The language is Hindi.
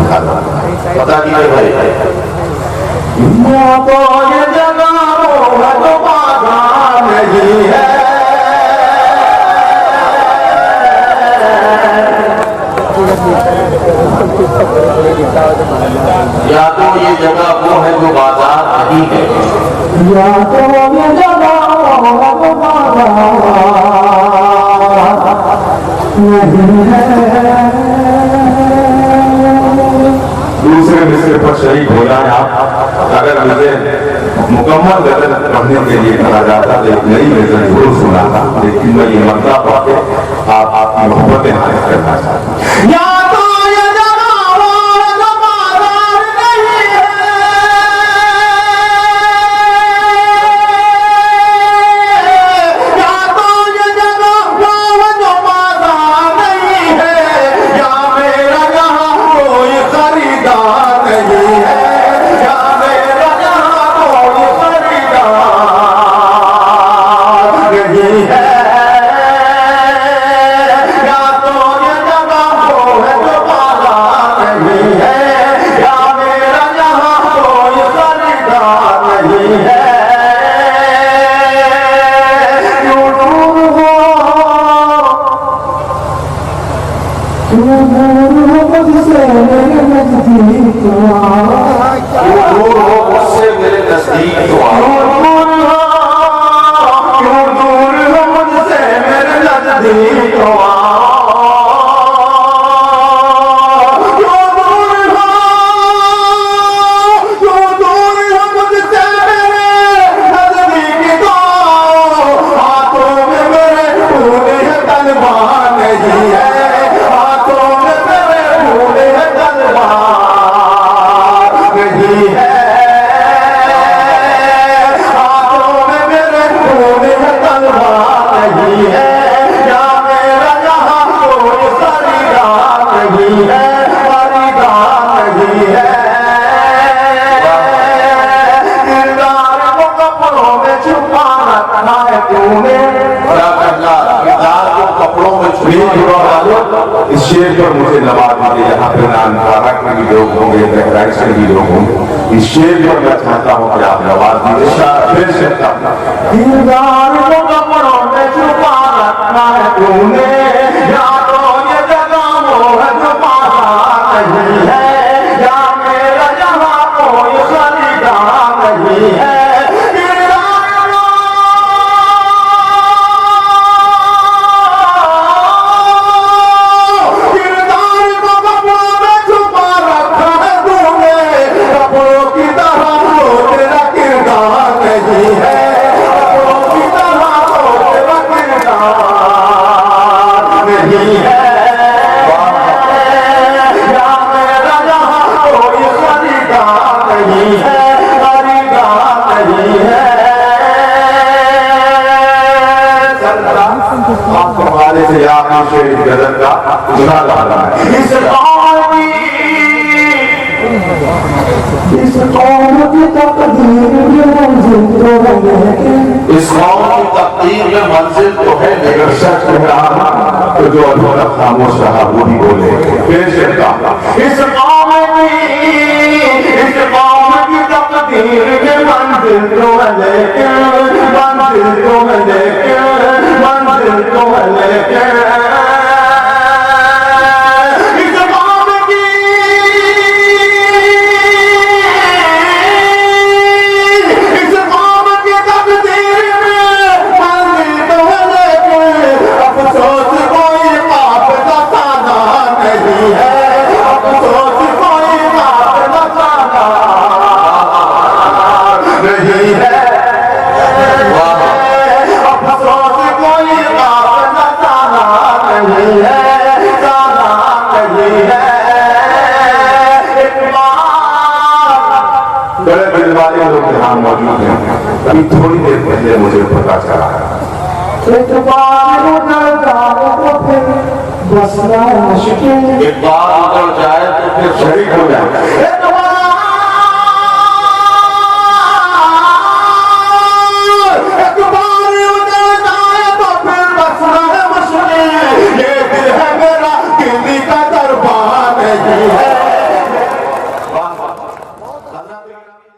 दिखा दो। पता कीजिए भाई, तो ये जगह वो तो बाधा नहीं है, या तो ये जगह वो है जो बाजार नहीं है, या तो ये जगह वो बाजार नहीं है। दूसरे मिसरे पर शहीद हो जाए आप। अगर मुझे मुकम्मल गजल पढ़ने के लिए कहा जाता तो एक नई गजल जरूर सुनाता, लेकिन मैं ये मसला पढ़ के आपकी मोहब्बतें हासिल करना चाहता हूँ। उससे मेरे नजदीक तो आओ, क्यों दूर हो मुझसे मेरे नजदीक तो आओ, क्यों दूर हो मुझसे मेरे नजदीक तो आओ। हाथों में मेरे फूले तलवार नहीं है, हाथों में मेरे फूले तलवार नहीं है, हाथों में मेरे फूले तलवार नहीं है, या मेरा यहाँ कोई खरीदार नहीं है, खरीदार नहीं है। किरदार को कपड़ों में छुपा रखा है तूने, क्या करना किरदार को कपड़ों में छुपा रखा। इस शेर पर मुझे नवाज दीजिए, यहाँ पे नानकारक में भी लोग होंगे, बहराइच से भी लोग होंगे। इस शेर पर मैं चाहता हूँ कि आप नवाज दीजिए। फिर से किरदार को कपड़ों में छुपा रखा है तूने, या तो ये जगह वो है जो बाजार नहीं है, या मेरा यहाँ कोई खरीदार नहीं है। गजल का गुना गा रहा है। इस कौम की तकदीर में मंजिल तो है, लेकिन सच कह रहा तो जो अधूरा खामोश रहा वो भी बोले। इस कौम की तकदीर में मंजिल तो है, लेकिन मंजिल तो है, लेकिन मंजिल तो है, लेकिन मौजूद है। अभी थोड़ी देर पहले मुझे पता चला एक बार उधर जाए तो फिर बसना मुश्किल, एक बार उधर जाए तो फिर शरीक हो जाए। जाते